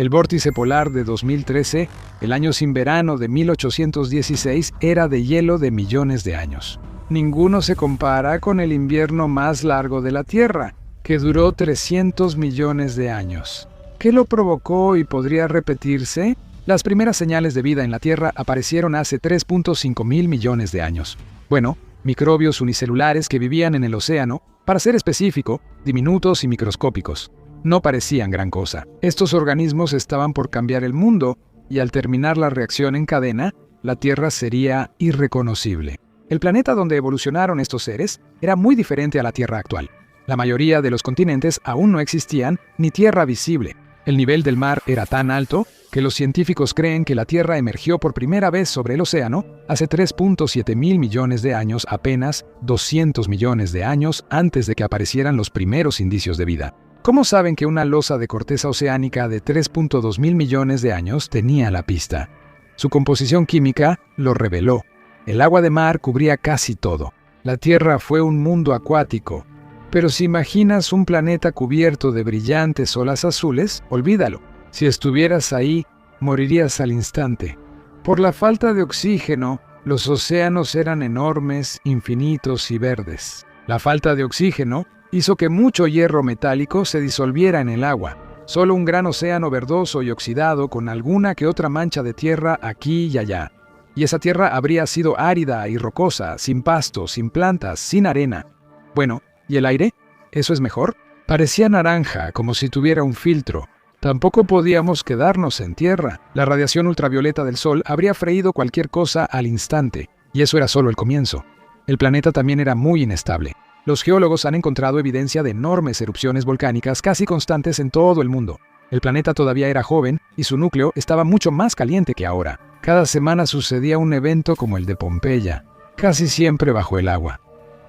El vórtice polar de 2013, el año sin verano de 1816, era de hielo de millones de años. Ninguno se compara con el invierno más largo de la Tierra, que duró 300 millones de años. ¿Qué lo provocó y podría repetirse? Las primeras señales de vida en la Tierra aparecieron hace 3.5 mil millones de años. Bueno, microbios unicelulares que vivían en el océano, para ser específico, diminutos y microscópicos. No parecían gran cosa. Estos organismos estaban por cambiar el mundo, y al terminar la reacción en cadena, la Tierra sería irreconocible. El planeta donde evolucionaron estos seres era muy diferente a la Tierra actual. La mayoría de los continentes aún no existían, ni tierra visible. El nivel del mar era tan alto que los científicos creen que la Tierra emergió por primera vez sobre el océano hace 3.7 mil millones de años, apenas 200 millones de años antes de que aparecieran los primeros indicios de vida. ¿Cómo saben que una losa de corteza oceánica de 3.2 mil millones de años tenía la pista? Su composición química lo reveló. El agua de mar cubría casi todo. La Tierra fue un mundo acuático. Pero si imaginas un planeta cubierto de brillantes olas azules, olvídalo. Si estuvieras ahí, morirías al instante. Por la falta de oxígeno, los océanos eran enormes, infinitos y verdes. La falta de oxígeno hizo que mucho hierro metálico se disolviera en el agua. Solo un gran océano verdoso y oxidado con alguna que otra mancha de tierra aquí y allá. Y esa tierra habría sido árida y rocosa, sin pastos, sin plantas, sin arena. Bueno, ¿y el aire? ¿Eso es mejor? Parecía naranja, como si tuviera un filtro. Tampoco podíamos quedarnos en tierra. La radiación ultravioleta del sol habría freído cualquier cosa al instante. Y eso era solo el comienzo. El planeta también era muy inestable. Los geólogos han encontrado evidencia de enormes erupciones volcánicas casi constantes en todo el mundo. El planeta todavía era joven y su núcleo estaba mucho más caliente que ahora. Cada semana sucedía un evento como el de Pompeya, casi siempre bajo el agua.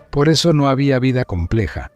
Por eso no había vida compleja.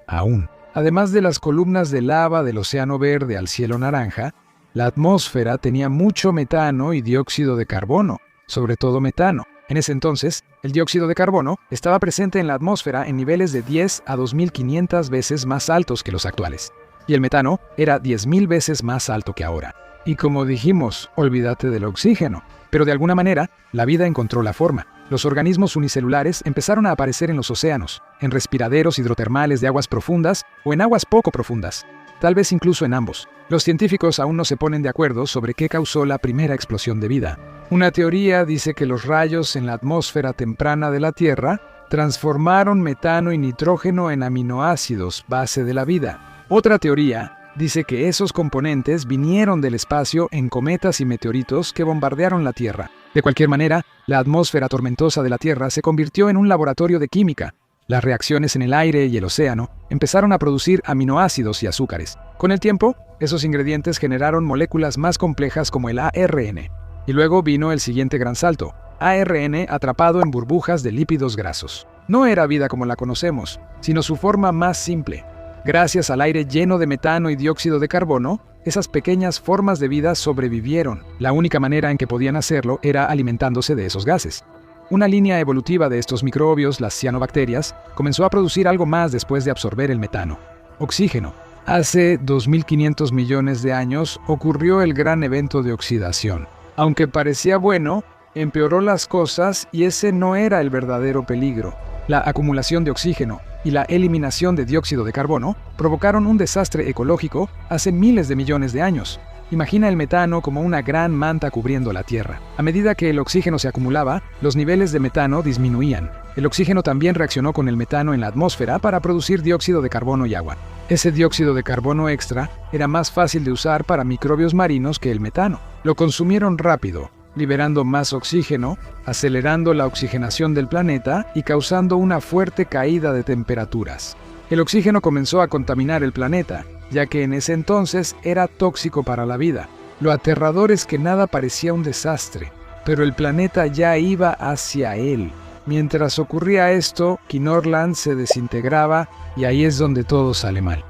Aún. Además de las columnas de lava del océano verde al cielo naranja, la atmósfera tenía mucho metano y dióxido de carbono, sobre todo metano. En ese entonces, el dióxido de carbono estaba presente en la atmósfera en niveles de 10 a 2.500 veces más altos que los actuales. Y el metano era 10.000 veces más alto que ahora. Y como dijimos, olvídate del oxígeno. Pero de alguna manera, la vida encontró la forma. Los organismos unicelulares empezaron a aparecer en los océanos, en respiraderos hidrotermales de aguas profundas o en aguas poco profundas. Tal vez incluso en ambos. Los científicos aún no se ponen de acuerdo sobre qué causó la primera explosión de vida. Una teoría dice que los rayos en la atmósfera temprana de la Tierra transformaron metano y nitrógeno en aminoácidos, base de la vida. Otra teoría dice que esos componentes vinieron del espacio en cometas y meteoritos que bombardearon la Tierra. De cualquier manera, la atmósfera tormentosa de la Tierra se convirtió en un laboratorio de química. Las reacciones en el aire y el océano empezaron a producir aminoácidos y azúcares. Con el tiempo, esos ingredientes generaron moléculas más complejas como el ARN. Y luego vino el siguiente gran salto: ARN atrapado en burbujas de lípidos grasos. No era vida como la conocemos, sino su forma más simple. Gracias al aire lleno de metano y dióxido de carbono, esas pequeñas formas de vida sobrevivieron. La única manera en que podían hacerlo era alimentándose de esos gases. Una línea evolutiva de estos microbios, las cianobacterias, comenzó a producir algo más después de absorber el metano: oxígeno. Hace 2.500 millones de años ocurrió el gran evento de oxidación. Aunque parecía bueno, empeoró las cosas y ese no era el verdadero peligro. La acumulación de oxígeno y la eliminación de dióxido de carbono provocaron un desastre ecológico hace miles de millones de años. Imagina el metano como una gran manta cubriendo la Tierra. A medida que el oxígeno se acumulaba, los niveles de metano disminuían. El oxígeno también reaccionó con el metano en la atmósfera para producir dióxido de carbono y agua. Ese dióxido de carbono extra era más fácil de usar para microbios marinos que el metano. Lo consumieron rápido, liberando más oxígeno, acelerando la oxigenación del planeta y causando una fuerte caída de temperaturas. El oxígeno comenzó a contaminar el planeta, ya que en ese entonces era tóxico para la vida. Lo aterrador es que nada parecía un desastre, pero el planeta ya iba hacia él. Mientras ocurría esto, Quinorland se desintegraba y ahí es donde todo sale mal.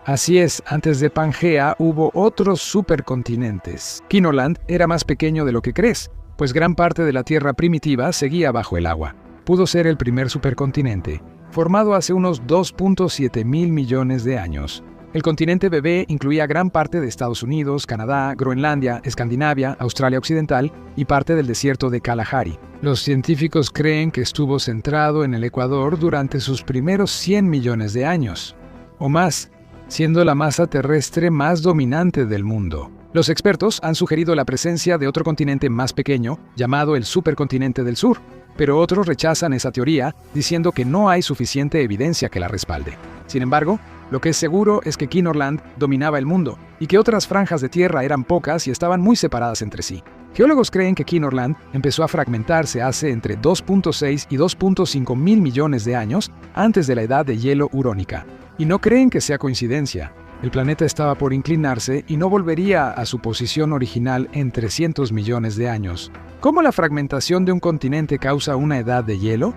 Así es, antes de Pangea hubo otros supercontinentes. Quinorland era más pequeño de lo que crees, pues gran parte de la Tierra primitiva seguía bajo el agua. Pudo ser el primer supercontinente, formado hace unos 2.7 mil millones de años. El continente bebé incluía gran parte de Estados Unidos, Canadá, Groenlandia, Escandinavia, Australia Occidental y parte del desierto de Kalahari. Los científicos creen que estuvo centrado en el Ecuador durante sus primeros 100 millones de años, o más, siendo la masa terrestre más dominante del mundo. Los expertos han sugerido la presencia de otro continente más pequeño, llamado el supercontinente del sur, pero otros rechazan esa teoría, diciendo que no hay suficiente evidencia que la respalde. Sin embargo, lo que es seguro es que Kinorland dominaba el mundo, y que otras franjas de tierra eran pocas y estaban muy separadas entre sí. Geólogos creen que Kinorland empezó a fragmentarse hace entre 2.6 y 2.5 mil millones de años antes de la edad de hielo urónica. Y no creen que sea coincidencia. El planeta estaba por inclinarse y no volvería a su posición original en 300 millones de años. ¿Cómo la fragmentación de un continente causa una edad de hielo?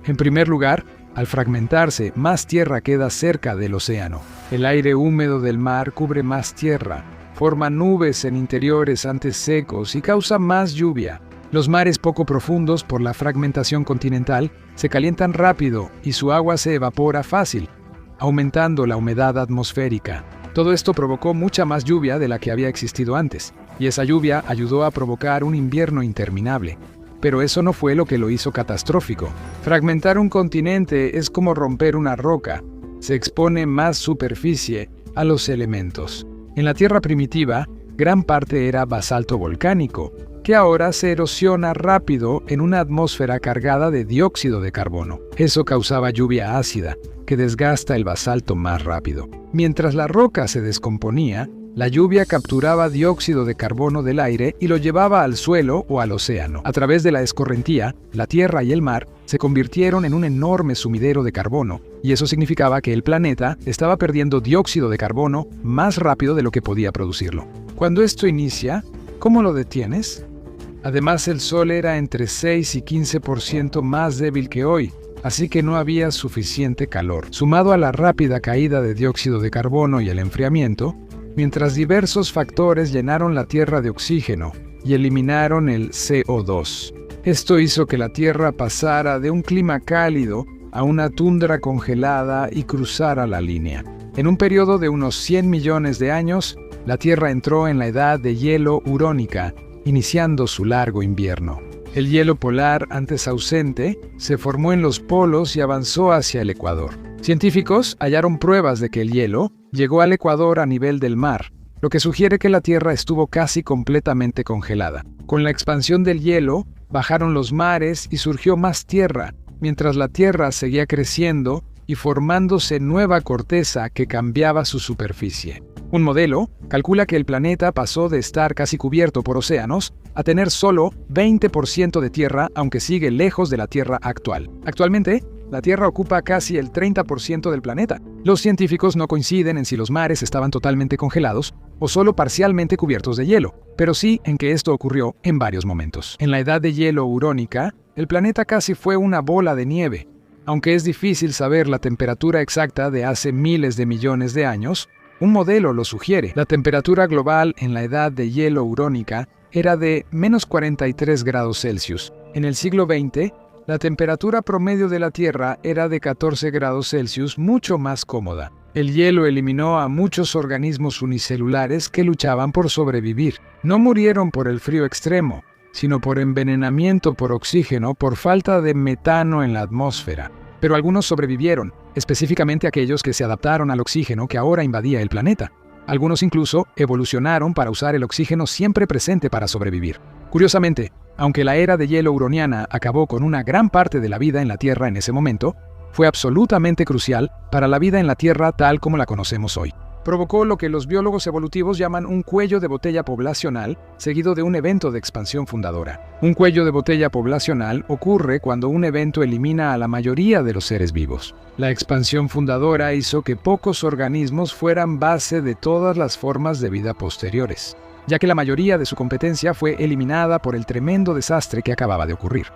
En primer lugar, al fragmentarse, más tierra queda cerca del océano. El aire húmedo del mar cubre más tierra, forma nubes en interiores antes secos y causa más lluvia. Los mares poco profundos, por la fragmentación continental, se calientan rápido y su agua se evapora fácil, aumentando la humedad atmosférica. Todo esto provocó mucha más lluvia de la que había existido antes, y esa lluvia ayudó a provocar un invierno interminable. Pero eso no fue lo que lo hizo catastrófico. Fragmentar un continente es como romper una roca. Se expone más superficie a los elementos. En la Tierra primitiva, gran parte era basalto volcánico, que ahora se erosiona rápido en una atmósfera cargada de dióxido de carbono. Eso causaba lluvia ácida, que desgasta el basalto más rápido. Mientras la roca se descomponía, la lluvia capturaba dióxido de carbono del aire y lo llevaba al suelo o al océano. A través de la escorrentía, la tierra y el mar se convirtieron en un enorme sumidero de carbono, y eso significaba que el planeta estaba perdiendo dióxido de carbono más rápido de lo que podía producirlo. Cuando esto inicia, ¿cómo lo detienes? Además, el Sol era entre 6 y 15% más débil que hoy, así que no había suficiente calor. Sumado a la rápida caída de dióxido de carbono y el enfriamiento, mientras diversos factores llenaron la Tierra de oxígeno y eliminaron el CO2. Esto hizo que la Tierra pasara de un clima cálido a una tundra congelada y cruzara la línea. En un periodo de unos 100 millones de años, la Tierra entró en la edad de hielo urónica, iniciando su largo invierno. El hielo polar, antes ausente, se formó en los polos y avanzó hacia el Ecuador. Científicos hallaron pruebas de que el hielo llegó al Ecuador a nivel del mar, lo que sugiere que la Tierra estuvo casi completamente congelada. Con la expansión del hielo, bajaron los mares y surgió más tierra, mientras la Tierra seguía creciendo y formándose nueva corteza que cambiaba su superficie. Un modelo calcula que el planeta pasó de estar casi cubierto por océanos a tener solo 20% de tierra, aunque sigue lejos de la Tierra actual. Actualmente, la Tierra ocupa casi el 30% del planeta. Los científicos no coinciden en si los mares estaban totalmente congelados o solo parcialmente cubiertos de hielo, pero sí en que esto ocurrió en varios momentos. En la edad de hielo urónica, el planeta casi fue una bola de nieve. Aunque es difícil saber la temperatura exacta de hace miles de millones de años, un modelo lo sugiere. La temperatura global en la edad de hielo urónica era de menos 43 grados Celsius. En el siglo XX, la temperatura promedio de la Tierra era de 14 grados Celsius, mucho más cómoda. El hielo eliminó a muchos organismos unicelulares que luchaban por sobrevivir. No murieron por el frío extremo, sino por envenenamiento por oxígeno por falta de metano en la atmósfera. Pero algunos sobrevivieron, específicamente aquellos que se adaptaron al oxígeno que ahora invadía el planeta. Algunos incluso evolucionaron para usar el oxígeno siempre presente para sobrevivir. Curiosamente, aunque la era de hielo uroniana acabó con una gran parte de la vida en la Tierra en ese momento, fue absolutamente crucial para la vida en la Tierra tal como la conocemos hoy. Provocó lo que los biólogos evolutivos llaman un cuello de botella poblacional, seguido de un evento de expansión fundadora. Un cuello de botella poblacional ocurre cuando un evento elimina a la mayoría de los seres vivos. La expansión fundadora hizo que pocos organismos fueran base de todas las formas de vida posteriores, ya que la mayoría de su competencia fue eliminada por el tremendo desastre que acababa de ocurrir.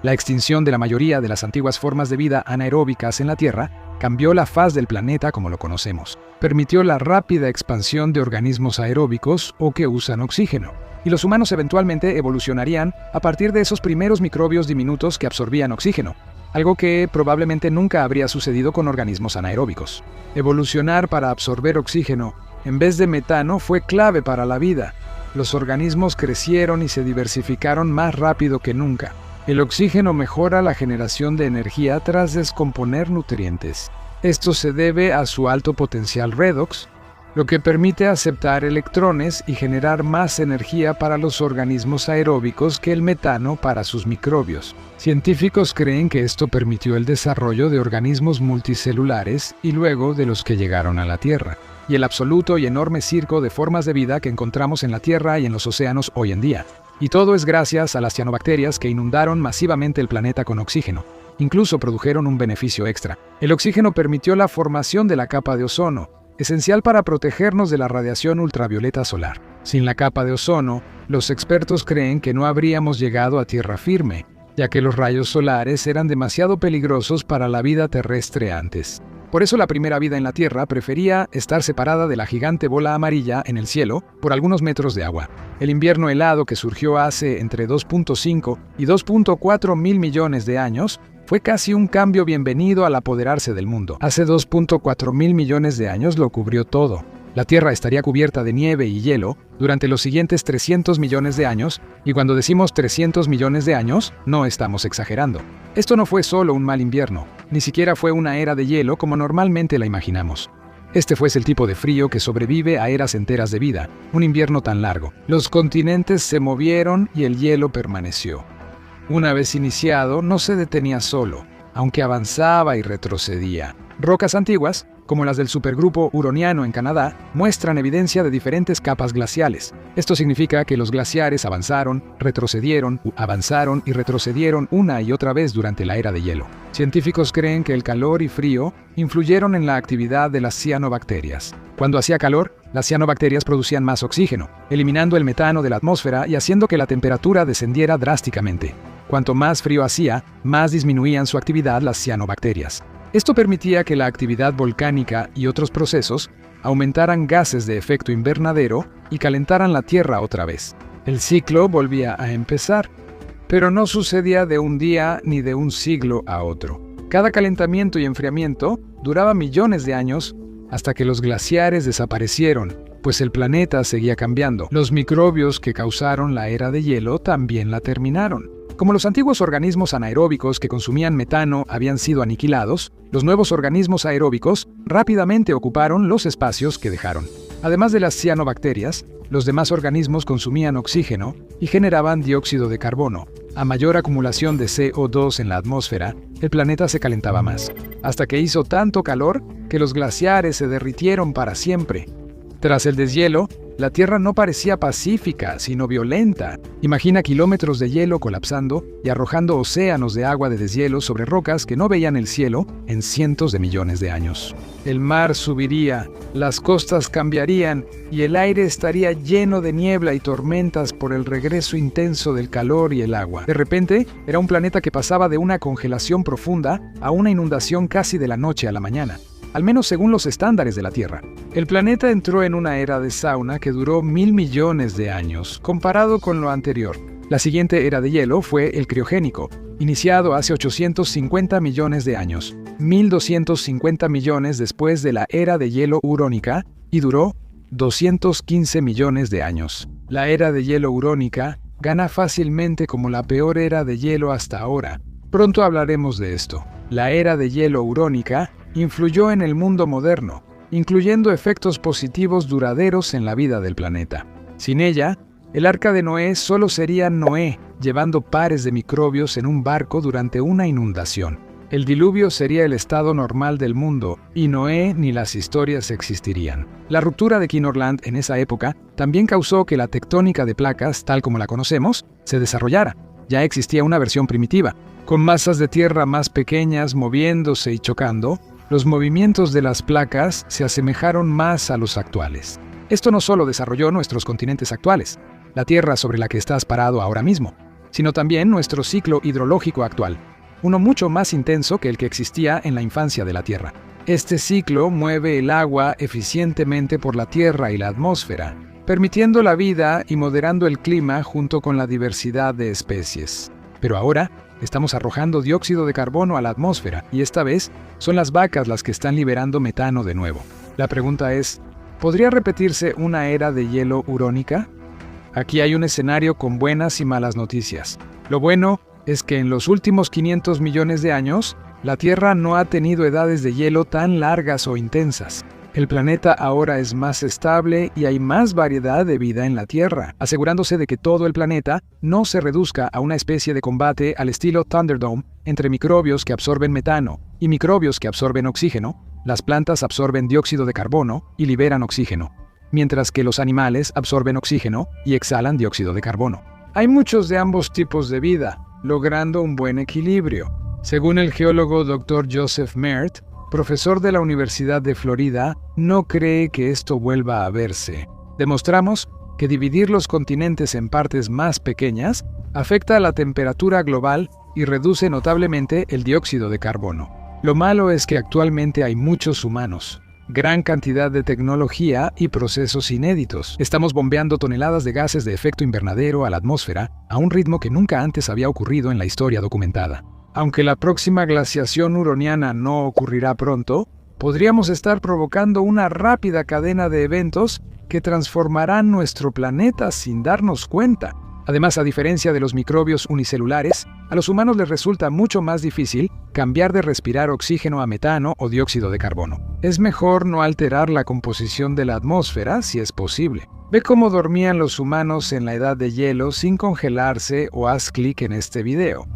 La extinción de la mayoría de las antiguas formas de vida anaeróbicas en la Tierra cambió la faz del planeta como lo conocemos. Permitió la rápida expansión de organismos aeróbicos o que usan oxígeno. Y los humanos eventualmente evolucionarían a partir de esos primeros microbios diminutos que absorbían oxígeno. algo que probablemente nunca habría sucedido con organismos anaeróbicos. Evolucionar para absorber oxígeno en vez de metano fue clave para la vida. Los organismos crecieron y se diversificaron más rápido que nunca. El oxígeno mejora la generación de energía tras descomponer nutrientes. Esto se debe a su alto potencial redox, lo que permite aceptar electrones y generar más energía para los organismos aeróbicos que el metano para sus microbios. Científicos creen que esto permitió el desarrollo de organismos multicelulares y luego de los que llegaron a la Tierra, y el absoluto y enorme circo de formas de vida que encontramos en la Tierra y en los océanos hoy en día. Y todo es gracias a las cianobacterias que inundaron masivamente el planeta con oxígeno. Incluso produjeron un beneficio extra. El oxígeno permitió la formación de la capa de ozono, esencial para protegernos de la radiación ultravioleta solar. Sin la capa de ozono, los expertos creen que no habríamos llegado a tierra firme, ya que los rayos solares eran demasiado peligrosos para la vida terrestre antes. Por eso la primera vida en la Tierra prefería estar separada de la gigante bola amarilla en el cielo por algunos metros de agua. El invierno helado que surgió hace entre 2.5 y 2.4 mil millones de años fue casi un cambio bienvenido al apoderarse del mundo. Hace 2.4 mil millones de años lo cubrió todo. La Tierra estaría cubierta de nieve y hielo durante los siguientes 300 millones de años, y cuando decimos 300 millones de años, no estamos exagerando. Esto no fue solo un mal invierno, ni siquiera fue una era de hielo como normalmente la imaginamos. Este fue el tipo de frío que sobrevive a eras enteras de vida, un invierno tan largo. Los continentes se movieron y el hielo permaneció. Una vez iniciado, no se detenía solo, aunque avanzaba y retrocedía. Rocas antiguas, como las del supergrupo Huroniano en Canadá, muestran evidencia de diferentes capas glaciales. Esto significa que los glaciares avanzaron y retrocedieron una y otra vez durante la era de hielo. Científicos creen que el calor y frío influyeron en la actividad de las cianobacterias. Cuando hacía calor, las cianobacterias producían más oxígeno, eliminando el metano de la atmósfera y haciendo que la temperatura descendiera drásticamente. Cuanto más frío hacía, más disminuían su actividad las cianobacterias. Esto permitía que la actividad volcánica y otros procesos aumentaran gases de efecto invernadero y calentaran la Tierra otra vez. El ciclo volvía a empezar, pero no sucedía de un día ni de un siglo a otro. Cada calentamiento y enfriamiento duraba millones de años hasta que los glaciares desaparecieron, pues el planeta seguía cambiando. Los microbios que causaron la era de hielo también la terminaron. Como los antiguos organismos anaeróbicos que consumían metano habían sido aniquilados, los nuevos organismos aeróbicos rápidamente ocuparon los espacios que dejaron. Además de las cianobacterias, los demás organismos consumían oxígeno y generaban dióxido de carbono. A mayor acumulación de CO2 en la atmósfera, el planeta se calentaba más, hasta que hizo tanto calor que los glaciares se derritieron para siempre. Tras el deshielo, la Tierra no parecía pacífica, sino violenta. Imagina kilómetros de hielo colapsando y arrojando océanos de agua de deshielo sobre rocas que no veían el cielo en cientos de millones de años. El mar subiría, las costas cambiarían y el aire estaría lleno de niebla y tormentas por el regreso intenso del calor y el agua. De repente, era un planeta que pasaba de una congelación profunda a una inundación casi de la noche a la mañana, al menos según los estándares de la Tierra. El planeta entró en una era de sauna que duró 1.000 millones de años, comparado con lo anterior. La siguiente era de hielo fue el criogénico, iniciado hace 850 millones de años, 1.250 millones después de la era de hielo hurónica, y duró 215 millones de años. La era de hielo hurónica gana fácilmente como la peor era de hielo hasta ahora. Pronto hablaremos de esto. La era de hielo hurónica influyó en el mundo moderno, incluyendo efectos positivos duraderos en la vida del planeta. Sin ella, el arca de Noé solo sería Noé, llevando pares de microbios en un barco durante una inundación. El diluvio sería el estado normal del mundo, y Noé ni las historias existirían. La ruptura de Kinorland en esa época también causó que la tectónica de placas, tal como la conocemos, se desarrollara. Ya existía una versión primitiva, con masas de tierra más pequeñas moviéndose y chocando. Los movimientos de las placas se asemejaron más a los actuales. Esto no solo desarrolló nuestros continentes actuales, la Tierra sobre la que estás parado ahora mismo, sino también nuestro ciclo hidrológico actual, uno mucho más intenso que el que existía en la infancia de la Tierra. Este ciclo mueve el agua eficientemente por la Tierra y la atmósfera, permitiendo la vida y moderando el clima junto con la diversidad de especies. Pero ahora, estamos arrojando dióxido de carbono a la atmósfera y esta vez son las vacas las que están liberando metano de nuevo. La pregunta es, ¿podría repetirse una era de hielo urónica? Aquí hay un escenario con buenas y malas noticias. Lo bueno es que en los últimos 500 millones de años, la Tierra no ha tenido edades de hielo tan largas o intensas. El planeta ahora es más estable y hay más variedad de vida en la Tierra, asegurándose de que todo el planeta no se reduzca a una especie de combate al estilo Thunderdome entre microbios que absorben metano y microbios que absorben oxígeno. Las plantas absorben dióxido de carbono y liberan oxígeno, mientras que los animales absorben oxígeno y exhalan dióxido de carbono. Hay muchos de ambos tipos de vida, logrando un buen equilibrio. Según el geólogo Dr. Joseph Mert, profesor de la Universidad de Florida, no cree que esto vuelva a verse. Demostramos que dividir los continentes en partes más pequeñas afecta a la temperatura global y reduce notablemente el dióxido de carbono. Lo malo es que actualmente hay muchos humanos, gran cantidad de tecnología y procesos inéditos. Estamos bombeando toneladas de gases de efecto invernadero a la atmósfera a un ritmo que nunca antes había ocurrido en la historia documentada. Aunque la próxima glaciación huroniana no ocurrirá pronto, podríamos estar provocando una rápida cadena de eventos que transformarán nuestro planeta sin darnos cuenta. Además, a diferencia de los microbios unicelulares, a los humanos les resulta mucho más difícil cambiar de respirar oxígeno a metano o dióxido de carbono. Es mejor no alterar la composición de la atmósfera si es posible. Ve cómo dormían los humanos en la edad de hielo sin congelarse o haz clic en este video.